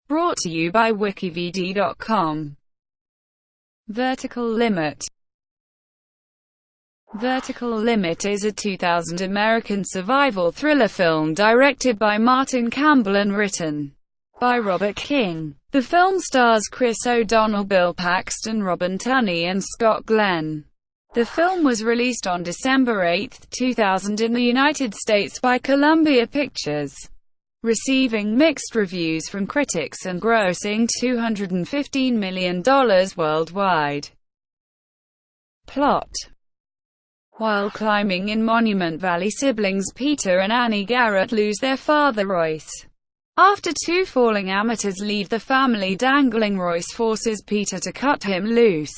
Brought to you by WikiVidi.com. Vertical Limit. Vertical Limit is a 2000 American survival thriller film directed by Martin Campbell and written by Robert King. The film stars Chris O'Donnell, Bill Paxton, Robin Tunney and Scott Glenn. The film was released on December 8, 2000 in the United States by Columbia Pictures, receiving mixed reviews from critics and grossing $215 million worldwide. Plot. While climbing in Monument Valley, siblings Peter and Annie Garrett lose their father Royce. After two falling amateurs leave the family dangling, Royce forces Peter to cut him loose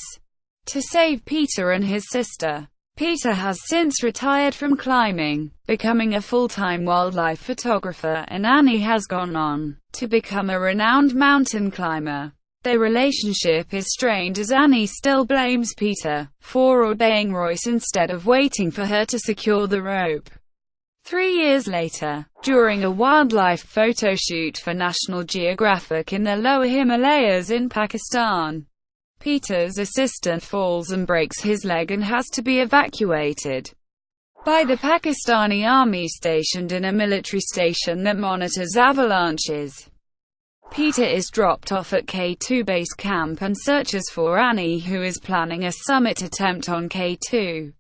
to save Peter and his sister. Peter has since retired from climbing, becoming a full-time wildlife photographer, and Annie has gone on to become a renowned mountain climber. Their relationship is strained as Annie still blames Peter for obeying Royce instead of waiting for her to secure the rope. 3 years later, during a wildlife photo shoot for National Geographic in the lower Himalayas in Pakistan, Peter's assistant falls and breaks his leg and has to be evacuated by the Pakistani army stationed in a military station that monitors avalanches. Peter is dropped off at K2 base camp and searches for Annie, who is planning a summit attempt on K2,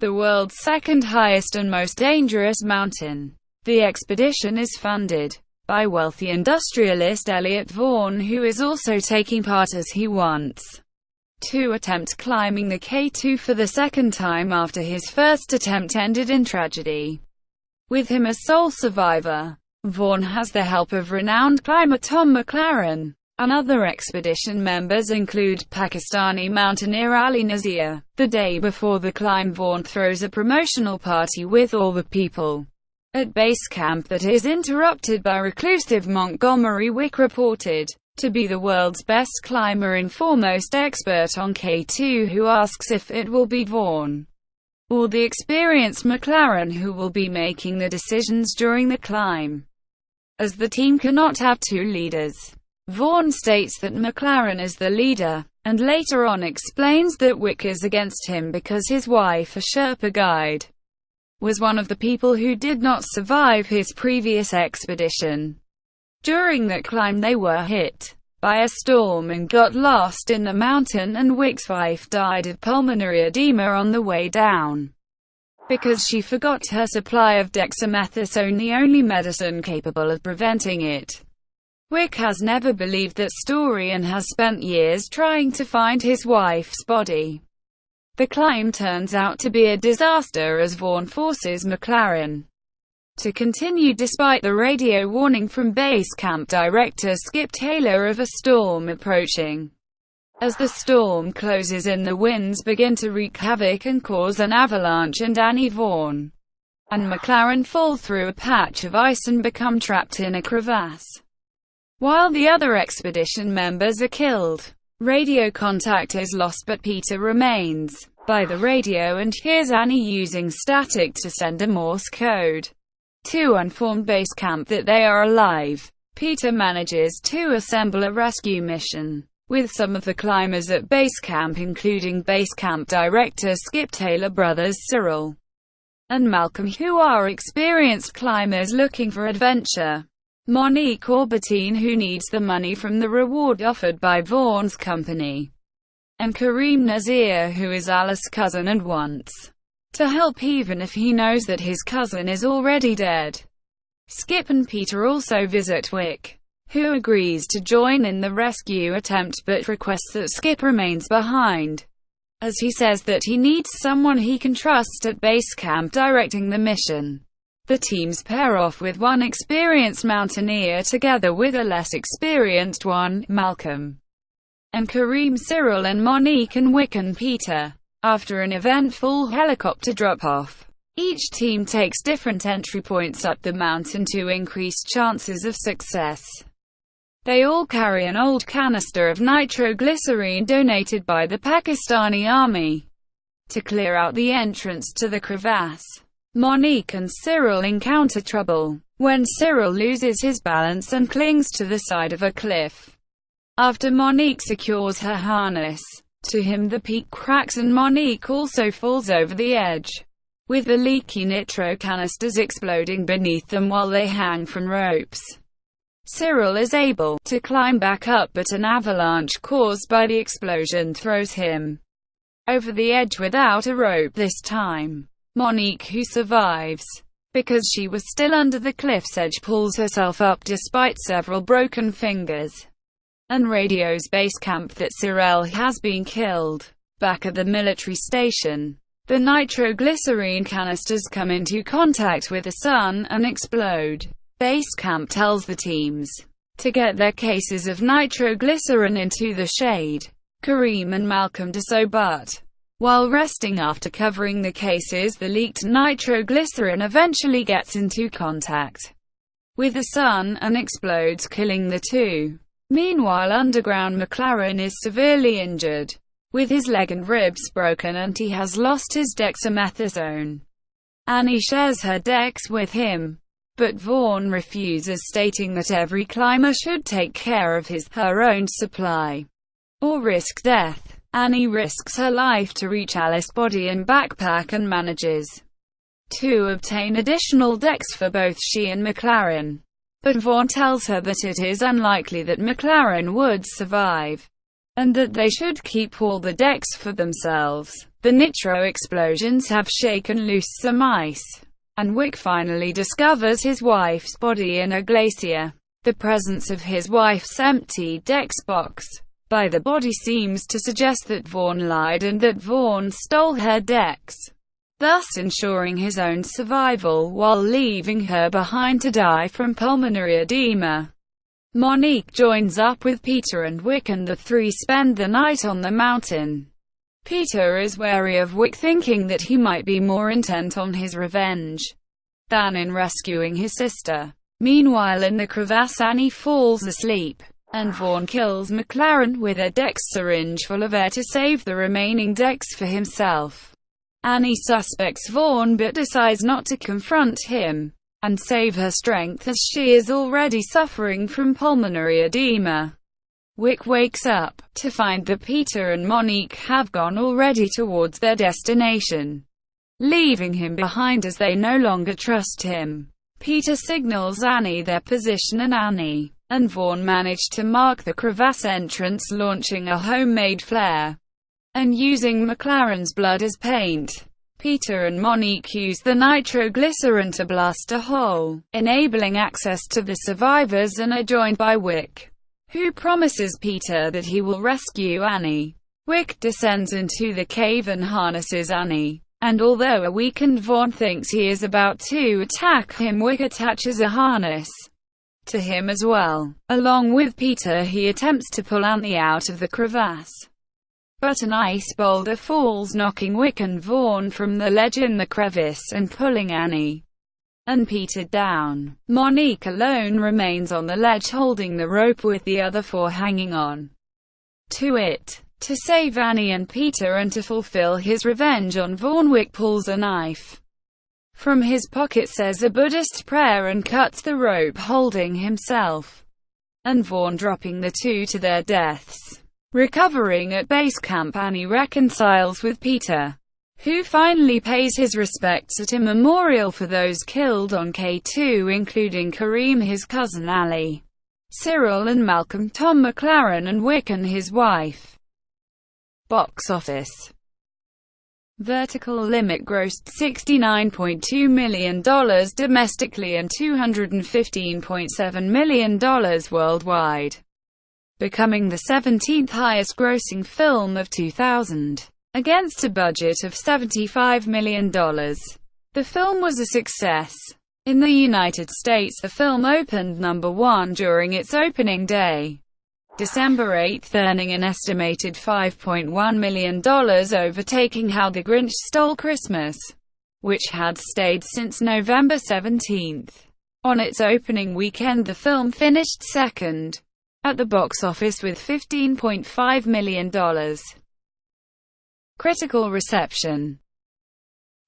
the world's second highest and most dangerous mountain. The expedition is funded by wealthy industrialist Elliot Vaughn, who is also taking part as he wants to attempt climbing the K2 for the second time after his first attempt ended in tragedy. With him as sole survivor, Vaughn has the help of renowned climber Tom McLaren, and other expedition members include Pakistani mountaineer Ali Nazir. The day before the climb, Vaughn throws a promotional party with all the people at base camp that is interrupted by reclusive Montgomery Wick, reported to be the world's best climber and foremost expert on K2, who asks if it will be Vaughn or the experienced McLaren who will be making the decisions during the climb. As the team cannot have two leaders, Vaughn states that McLaren is the leader, and later on explains that Wick is against him because his wife, a Sherpa guide, was one of the people who did not survive his previous expedition. During that climb they were hit by a storm and got lost in the mountain, and Wick's wife died of pulmonary edema on the way down because she forgot her supply of dexamethasone, the only medicine capable of preventing it. Wick has never believed that story and has spent years trying to find his wife's body. The climb turns out to be a disaster as Vaughn forces McLaren to continue despite the radio warning from base camp director Skip Taylor of a storm approaching. As the storm closes in, the winds begin to wreak havoc and cause an avalanche, and Annie, Vaughn and McLaren fall through a patch of ice and become trapped in a crevasse, while the other expedition members are killed. Radio contact is lost, but Peter remains by the radio and hears Annie using static to send a Morse code to inform base camp that they are alive. Peter manages to assemble a rescue mission with some of the climbers at base camp, including base camp director Skip Taylor, brothers Cyril and Malcolm, who are experienced climbers looking for adventure, Monique Aubertine, who needs the money from the reward offered by Vaughn's company, and Kareem Nazir, who is Alice's cousin and wants to help even if he knows that his cousin is already dead. Skip and Peter also visit Wick, who agrees to join in the rescue attempt but requests that Skip remains behind, as he says that he needs someone he can trust at base camp directing the mission. The teams pair off with one experienced mountaineer together with a less experienced one, Malcolm and Kareem, Cyril and Monique, and Wick and Peter. After an eventful helicopter drop-off, each team takes different entry points up the mountain to increase chances of success. They all carry an old canister of nitroglycerine donated by the Pakistani army to clear out the entrance to the crevasse. Monique and Cyril encounter trouble when Cyril loses his balance and clings to the side of a cliff. After Monique secures her harness to him, the peak cracks and Monique also falls over the edge, with the leaky nitro canisters exploding beneath them while they hang from ropes. Cyril is able to climb back up, but an avalanche caused by the explosion throws him over the edge without a rope this time. Monique, who survives because she was still under the cliff's edge, pulls herself up despite several broken fingers, and radios base camp that Cyril has been killed. Back at the military station, the nitroglycerine canisters come into contact with the sun and explode. Base camp tells the teams to get their cases of nitroglycerin into the shade. Kareem and Malcolm do so, but while resting after covering the cases, the leaked nitroglycerin eventually gets into contact with the sun and explodes, killing the two. Meanwhile, underground McLaren is severely injured, with his leg and ribs broken, and he has lost his dexamethasone. Annie shares her dex with him, but Vaughn refuses, stating that every climber should take care of her own supply or risk death. Annie risks her life to reach Alice's body and backpack and manages to obtain additional dex for both she and McLaren. But Vaughn tells her that it is unlikely that McLaren would survive, and that they should keep all the dex for themselves. The nitro explosions have shaken loose some ice, and Wick finally discovers his wife's body in a glacier. The presence of his wife's empty dex box by the body seems to suggest that Vaughn lied and that Vaughn stole her dex, thus ensuring his own survival while leaving her behind to die from pulmonary edema. Monique joins up with Peter and Wick, and the three spend the night on the mountain. Peter is wary of Wick, thinking that he might be more intent on his revenge than in rescuing his sister. Meanwhile, in the crevasse, Annie falls asleep, and Vaughn kills McLaren with a dex syringe full of air to save the remaining dex for himself. Annie suspects Vaughn but decides not to confront him and save her strength, as she is already suffering from pulmonary edema. Wick wakes up to find that Peter and Monique have gone already towards their destination, leaving him behind as they no longer trust him. Peter signals Annie their position, and Annie and Vaughn manage to mark the crevasse entrance, launching a homemade flare and using McLaren's blood as paint. Peter and Monique use the nitroglycerin to blast a hole, enabling access to the survivors, and are joined by Wick, who promises Peter that he will rescue Annie. Wick descends into the cave and harnesses Annie, and although a weakened Vaughn thinks he is about to attack him, Wick attaches a harness to him as well. Along with Peter, he attempts to pull Annie out of the crevasse, but an ice boulder falls, knocking Wick and Vaughn from the ledge in the crevice and pulling Annie and Peter down. Monique alone remains on the ledge, holding the rope with the other four hanging on to it. To save Annie and Peter and to fulfill his revenge on Vaughn, Wick pulls a knife from his pocket, says a Buddhist prayer, and cuts the rope, holding himself and Vaughn, dropping the two to their deaths. Recovering at base camp, Annie reconciles with Peter, who finally pays his respects at a memorial for those killed on K2, including Kareem, his cousin Ali, Cyril and Malcolm, Tom McLaren, and Wick and his wife. Box office. Vertical Limit grossed $69.2 million domestically and $215.7 million worldwide, becoming the 17th highest-grossing film of 2000. Against a budget of $75 million, the film was a success. In the United States, the film opened number 1 during its opening day, December 8, earning an estimated $5.1 million, overtaking How the Grinch Stole Christmas, which had stayed since November 17. On its opening weekend, the film finished second at the box office with $15.5 million. Critical reception.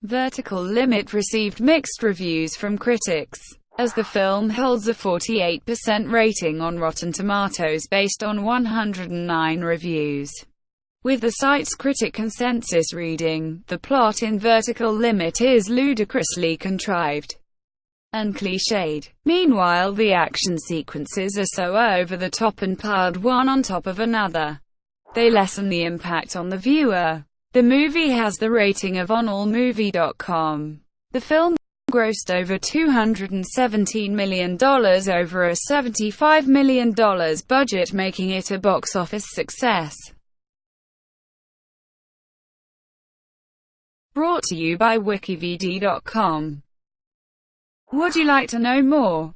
Vertical Limit received mixed reviews from critics. as the film holds a 48% rating on Rotten Tomatoes based on 109 reviews. With the site's critic consensus reading, the plot in Vertical Limit is ludicrously contrived and cliched. Meanwhile, the action sequences are so over the top and piled one on top of another, they lessen the impact on the viewer. The movie has the rating of onallmovie.com. The film grossed over $217 million over a $75 million budget, making it a box office success. Brought to you by WikiVidi.com. Would you like to know more?